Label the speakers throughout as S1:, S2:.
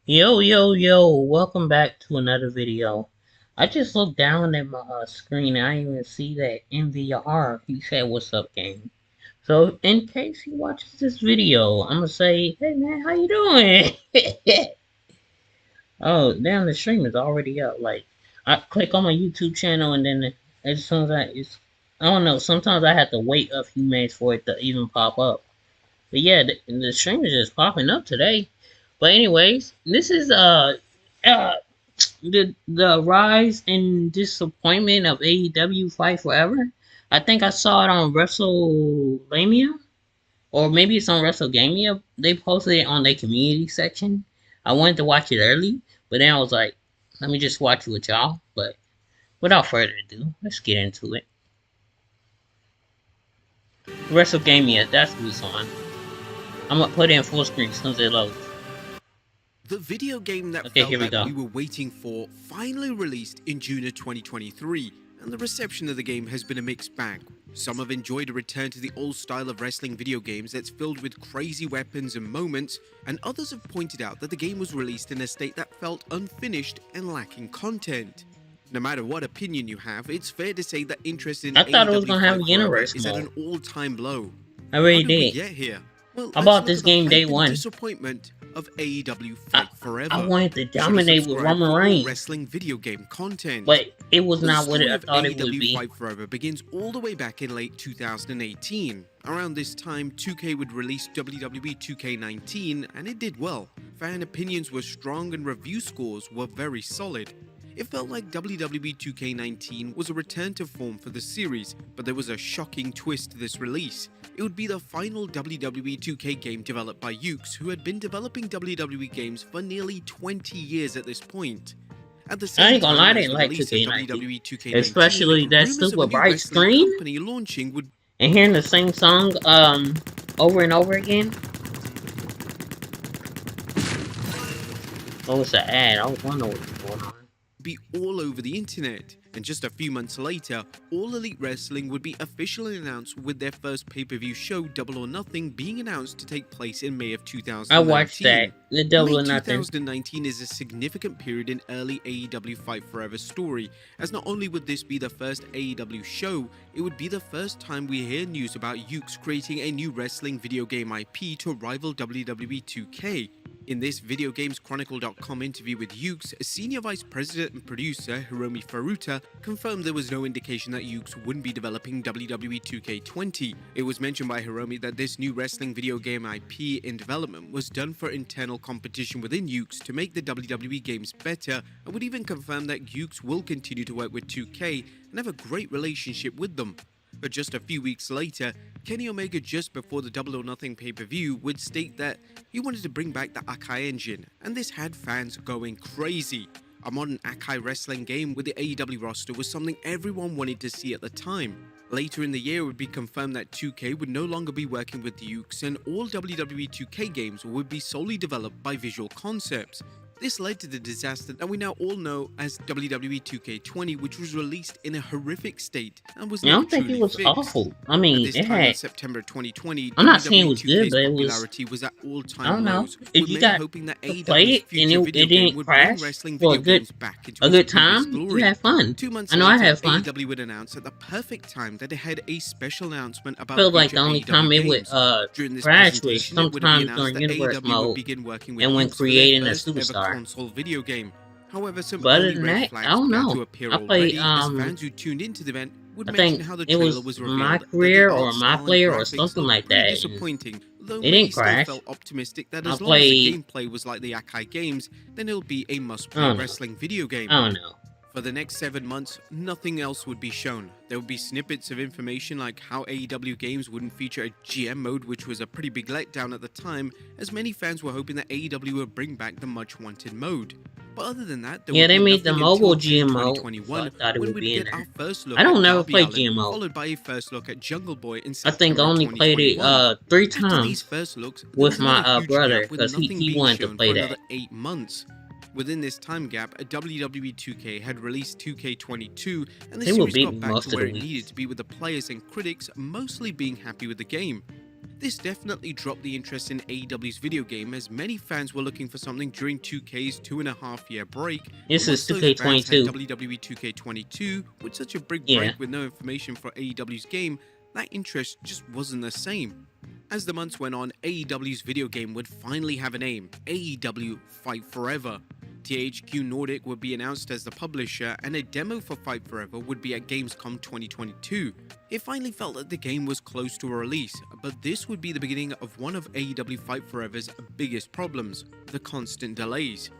S1: Yo, welcome back to another video. I just looked down at my screen and I didn't even see that MVR. He said, "What's up, gang?" So, in case he watches this video, I'm gonna say, "Hey man, how you doing?" Oh, damn, the stream is already up. Like, I click on my YouTube channel and then as soon as I don't know, sometimes I have to wait a few minutes for it to even pop up. But yeah, the stream is just popping up today. But anyways, this is uh the rise and disappointment of AEW Fight Forever. I think I saw it on WrestleMania, or maybe it's on WrestleGamia. They posted it on their community section. I wanted to watch it early, but then I was like, let me just watch it with y'all. But without further ado, let's get into it. WrestleGamia, that's who's on. I'm gonna put it in full screen as soon as it loads.
S2: The video game that
S1: Okay,
S2: felt
S1: here we
S2: like
S1: go.
S2: we were waiting for finally released in June of 2023, and the reception of the game has been a mixed bag. Some have enjoyed a return to the old style of wrestling video games that's filled with crazy weapons and moments, and others have pointed out that the game was released in a state that felt unfinished and lacking content. No matter what opinion you have, it's fair to say that interest in
S1: I thought it was
S2: AEW
S1: gonna have
S2: Fight
S1: a
S2: Forever
S1: universe
S2: is at
S1: mode.
S2: an all-time low.
S1: I
S2: How
S1: really
S2: did we
S1: did.
S2: get here? Well,
S1: I
S2: let's
S1: bought
S2: look
S1: this
S2: at the
S1: game day
S2: hype and
S1: one.
S2: disappointment of AEW
S1: I,
S2: Fight
S1: I
S2: Forever.
S1: wanted to
S2: Be sure to
S1: dominate with
S2: subscribe
S1: Roman
S2: for all
S1: Reigns,
S2: wrestling video game content.
S1: but it was
S2: The
S1: not what
S2: story
S1: I
S2: of
S1: thought it would
S2: AEW
S1: be.
S2: Fight Forever begins all the way back in late 2018. Around this time, 2K would release WWE 2K19, and it did well. Fan opinions were strong and review scores were very solid. It felt like WWE 2K19 was a return to form for the series, but there was a shocking twist to this release. It would be the final WWE 2K game developed by Yuke's, who had been developing WWE games for nearly 20 years at this point. At the
S1: I
S2: same
S1: ain't gonna lie, I
S2: time as
S1: didn't
S2: the
S1: like
S2: release of
S1: 2K19,
S2: WWE 2K19,
S1: especially that
S2: rumors of a
S1: super
S2: new
S1: bright
S2: wrestling
S1: screen
S2: company launching would
S1: and hearing the same song over and over again. Oh, it's an ad. I was wondering what was going on.
S2: be all over the internet. And just a few months later, All Elite Wrestling would be officially announced with their first pay-per-view show, Double or Nothing, being announced to take place in May of 2019.
S1: I watched that, the Double or
S2: May
S1: Nothing.
S2: 2019 is a significant period in early AEW Fight Forever's story, as not only would this be the first AEW show, it would be the first time we hear news about Yuke's creating a new wrestling video game IP to rival WWE 2K. In this VideoGamesChronicle.com interview with Yuke's, Senior Vice President and Producer Hiromi Furuta confirmed there was no indication that Yuke's wouldn't be developing WWE 2K20. It was mentioned by Hiromi that this new wrestling video game IP in development was done for internal competition within Yuke's to make the WWE games better, and would even confirm that Yuke's will continue to work with 2K and have a great relationship with them. But just a few weeks later, Kenny Omega, just before the Double or Nothing pay-per-view, would state that he wanted to bring back the Akai engine, and this had fans going crazy. A modern Akai wrestling game with the AEW roster was something everyone wanted to see at the time. Later in the year, it would be confirmed that 2K would no longer be working with the Ukes, and all WWE 2K games would be solely developed by Visual Concepts. This led to the disaster that we now all know as WWE 2K20, which was released in a horrific state and was
S1: I
S2: never
S1: don't think it
S2: truly
S1: was
S2: fixed.
S1: awful. I
S2: At
S1: mean,
S2: this
S1: it
S2: time in
S1: had.
S2: September 2020,
S1: I'm not saying it
S2: WWE
S1: was good,
S2: 2K's
S1: but it was.
S2: popularity was at
S1: I
S2: all-time
S1: don't know.
S2: lows,
S1: If
S2: with
S1: you
S2: many
S1: got
S2: hoping that
S1: to play
S2: AEW's
S1: it and
S2: future
S1: it
S2: video
S1: didn't
S2: game would bring
S1: crash
S2: wrestling
S1: for
S2: video games back into
S1: a
S2: its
S1: good
S2: previous
S1: time,
S2: glory.
S1: you had fun.
S2: 2 months
S1: I know I
S2: later,
S1: had fun.
S2: AEW would announce at the perfect time that it had a special announcement about
S1: Felt like
S2: future
S1: the only
S2: AEW
S1: time it would
S2: games. During this
S1: crash was
S2: presentation, it would be
S1: sometimes
S2: announced
S1: during
S2: that
S1: universe
S2: AEW would
S1: mode
S2: begin working with
S1: and when
S2: Yuke's for their
S1: creating a
S2: first ever
S1: superstar.
S2: console video game. However, some
S1: But other
S2: early
S1: than
S2: red
S1: that, I
S2: flags
S1: don't
S2: began to
S1: know.
S2: appear
S1: I played
S2: already, as fans who tuned into the event would
S1: I
S2: mention
S1: think
S2: how the
S1: it
S2: trailer
S1: was
S2: was
S1: my
S2: revealed that the
S1: career
S2: art
S1: or my
S2: style and
S1: player or
S2: graphics
S1: something
S2: looked
S1: like
S2: pretty
S1: that. And
S2: disappointing, though
S1: it
S2: many
S1: didn't
S2: still
S1: crash.
S2: felt optimistic that
S1: I
S2: as long as the
S1: played.
S2: gameplay was like the Akai games, then it'll be a
S1: I
S2: must-play
S1: don't know.
S2: wrestling video game.
S1: I don't know.
S2: For the next 7 months, nothing else would be shown. There would be snippets of information like how AEW games wouldn't feature a GM mode, which was a pretty big letdown at the time, as many fans were hoping that AEW would bring back the much-wanted mode. But other than that, there
S1: Yeah,
S2: would
S1: they
S2: be
S1: made the
S2: nothing
S1: mobile
S2: until June
S1: GMO, so I
S2: 2021,
S1: thought it
S2: when
S1: would
S2: we'd
S1: be in
S2: get our
S1: there.
S2: first look
S1: I don't
S2: at
S1: never
S2: Darby
S1: play
S2: Allin,
S1: GMO.
S2: followed by a first look at Jungle Boy in
S1: I think I
S2: September
S1: only played it
S2: 2021.
S1: 3
S2: After these
S1: times
S2: first looks, there
S1: with
S2: was another
S1: my
S2: huge
S1: brother
S2: gap with
S1: because
S2: nothing
S1: he
S2: being
S1: wanted to
S2: shown
S1: play
S2: for another
S1: that.
S2: 8 months. Within this time gap, WWE 2K had released 2K22, and the
S1: They will
S2: series
S1: beat
S2: got
S1: me
S2: back
S1: most
S2: to
S1: of
S2: where
S1: the
S2: it needed
S1: weeks.
S2: to be, with the players and critics mostly being happy with the game. This definitely dropped the interest in AEW's video game, as many fans were looking for something during 2K's 2.5-year break,
S1: This
S2: and
S1: is
S2: once those fans had
S1: 2K22.
S2: WWE 2K22 with such a big
S1: Yeah.
S2: break with no information for AEW's game, that interest just wasn't the same. As the months went on, AEW's video game would finally have a name: AEW Fight Forever. THQ Nordic would be announced as the publisher, and a demo for Fight Forever would be at Gamescom 2022. It finally felt that the game was close to a release, but this would be the beginning of one of AEW Fight Forever's biggest problems: the constant delays.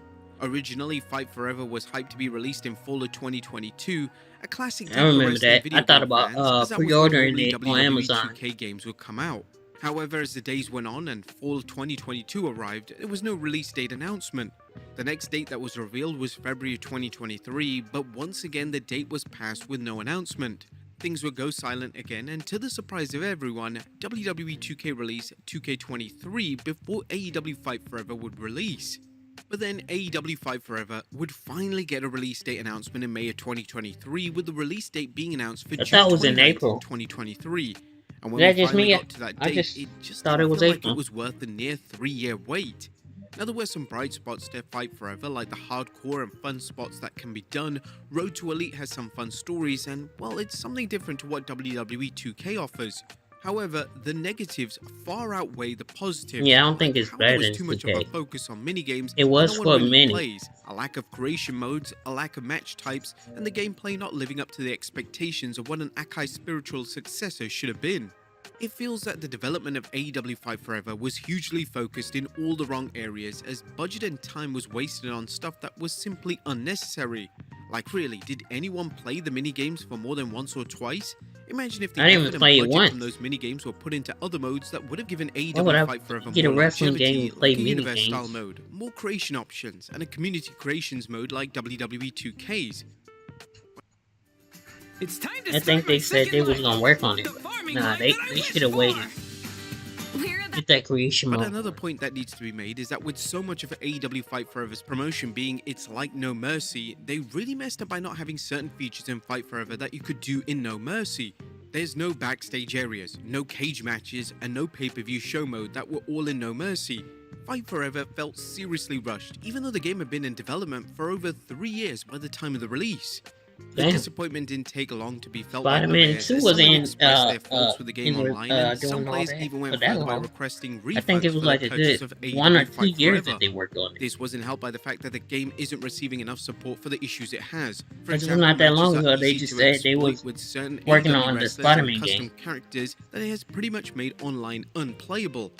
S2: Originally, Fight Forever was hyped to be released in fall of 2022, a classic
S1: I
S2: time for
S1: remember
S2: wrestling
S1: that. I
S2: video
S1: thought
S2: game
S1: about
S2: fans, as that was when
S1: pre-ordering
S2: normally
S1: it on
S2: WWE
S1: Amazon.
S2: 2K games would come out. However, as the days went on and fall of 2022 arrived, there was no release date announcement. The next date that was revealed was February 2023, but once again the date was passed with no announcement. Things would go silent again, and to the surprise of everyone, WWE 2K released 2K23 before AEW Fight Forever would release. But then AEW Fight Forever would finally get a release date announcement in May of 2023, with the release date being announced for
S1: I
S2: June
S1: thought it was in
S2: 29th,
S1: April.
S2: 2023. And
S1: Is
S2: when
S1: that
S2: we
S1: just
S2: finally
S1: me?
S2: got to that
S1: I
S2: date,
S1: just
S2: it just
S1: thought
S2: didn't
S1: it was
S2: feel like
S1: April.
S2: it was worth the near 3-year wait. Now there were some bright spots to Fight Forever, like the hardcore and fun spots that can be done. Road to Elite has some fun stories, and well, it's something different to what WWE 2K offers. However, the negatives far outweigh the positives.
S1: Yeah, I don't think
S2: like
S1: it's
S2: how
S1: better
S2: there was
S1: than
S2: too much of a
S1: 2K.
S2: focus on minigames
S1: It
S2: that
S1: was
S2: no
S1: for
S2: one really
S1: many.
S2: plays, a lack of creation modes, a lack of match types, and the gameplay not living up to the expectations of what an Akai's spiritual successor should have been. It feels that the development of AEW Fight Forever was hugely focused in all the wrong areas, as budget and time was wasted on stuff that was simply unnecessary. Like really, did anyone play the minigames for more than once or twice? Imagine if the
S1: I didn't
S2: effort
S1: even
S2: and
S1: play it
S2: budget from
S1: once.
S2: those minigames were put into other modes that would have given
S1: Why would
S2: AEW
S1: I
S2: Fight Forever
S1: get a
S2: more
S1: wrestling game
S2: longevity,
S1: and play
S2: like a
S1: mini
S2: universe style
S1: games?
S2: mode, more creation options, and a community creations mode like WWE 2K's.
S3: It's time to
S1: I think they said they was gonna work on it. Nah, they should have waited. Get that creation
S2: But
S1: mode.
S2: another point that needs to be made is that with so much of AEW Fight Forever's promotion being It's Like No Mercy, they really messed up by not having certain features in Fight Forever that you could do in No Mercy. There's no backstage areas, no cage matches, and no pay-per-view show mode that were all in No Mercy. Fight Forever felt seriously rushed, even though the game had been in development for over 3 years by the time of the release. The
S1: Damn.
S2: disappointment didn't take long to be felt by
S1: Spider-Man
S2: players,
S1: 2
S2: as
S1: was
S2: some had
S1: in
S2: expressed their faults with the game online, and
S1: doing
S2: some
S1: all
S2: players
S1: that
S2: even
S1: for
S2: went
S1: that
S2: further by
S1: long.
S2: requesting
S1: I think
S2: refunds
S1: it was
S2: for
S1: like
S2: their
S1: a
S2: purchase
S1: good
S2: of
S1: 1 or
S2: AEW
S1: 2
S2: Fight
S1: years
S2: Forever.
S1: that they worked on it.
S2: This wasn't helped by the fact that the game isn't receiving enough support for the issues it has. For
S1: This was
S2: example,
S1: not that
S2: matches
S1: long
S2: are
S1: ago, they
S2: easy
S1: just
S2: to
S1: said they
S2: exploit
S1: was
S2: with certain
S1: working
S2: AEW
S1: on the
S2: wrestlers and
S1: Spider-Man
S2: custom
S1: game.
S2: characters that it has pretty much made online unplayable.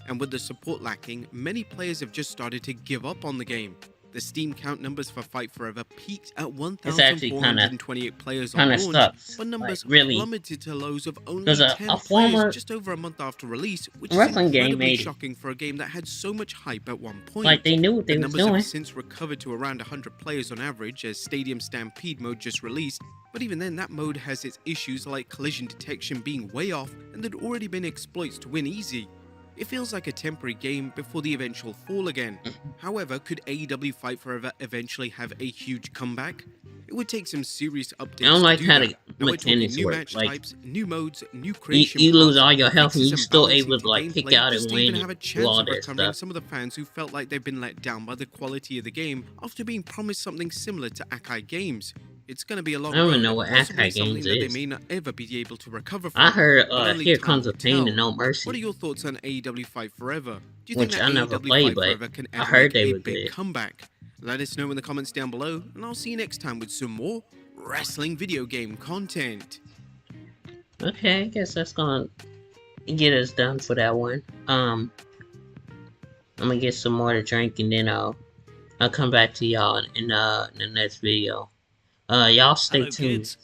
S2: And with the support lacking, many players have just started to give up on the game. The Steam count numbers for Fight Forever peaked at
S1: It's actually
S2: 1,428 players on
S1: kind of
S2: launch,
S1: sucks.
S2: but numbers
S1: Like, really.
S2: plummeted to lows of only
S1: Because
S2: 10
S1: a
S2: players
S1: former
S2: just over a month after release, which is
S1: wrestling game
S2: incredibly
S1: made it.
S2: shocking for a game that had so much hype at one point.
S1: Like, they knew what they
S2: The
S1: was
S2: numbers
S1: doing.
S2: have since recovered to around 100 players on average, as Stadium Stampede mode just released, but even then that mode has its issues like collision detection being way off, and there'd already been exploits to win easy. It feels like a temporary game before the eventual fall again. However, could AEW Fight Forever eventually have a huge comeback? It would take some serious updates
S1: I don't like
S2: to do
S1: how
S2: that.
S1: the
S2: Now we're talking
S1: mechanics
S2: new
S1: work.
S2: match
S1: Like,
S2: types, new modes, new creation
S1: you lose
S2: paths,
S1: all your health and
S2: fixes
S1: you
S2: and
S1: still
S2: balancing
S1: able
S2: to
S1: to like kick
S2: gameplay
S1: out
S2: just
S1: and
S2: to even
S1: win
S2: have a
S1: and do
S2: chance
S1: all
S2: of
S1: that
S2: recovering
S1: stuff.
S2: some of the fans who felt like they've been let down by the quality of the game after being promised something similar to Akai Games. It's going to be a long
S1: I don't
S2: road,
S1: even know
S2: and
S1: what
S2: possibly
S1: Akai
S2: something
S1: Games
S2: that they
S1: is.
S2: may not ever be able to recover from.
S1: I heard
S2: But only
S1: Here
S2: time
S1: Comes
S2: will
S1: a Pain
S2: tell.
S1: and No
S2: What are
S1: Mercy,
S2: your thoughts on AEW Fight Forever? Do you
S1: which
S2: think
S1: I
S2: that
S1: never
S2: AEW
S1: played,
S2: Fight
S1: but
S2: Forever can
S1: I
S2: ever
S1: heard
S2: make
S1: they
S2: a
S1: were
S2: big
S1: good.
S2: comeback? Let us know in the comments down below, and I'll see you next time with some more wrestling video game content.
S1: Okay, I guess that's gonna get us done for that one. I'm gonna get some more to drink and then I'll come back to y'all in the next video. Y'all stay
S3: Hello,
S1: tuned.
S3: kids.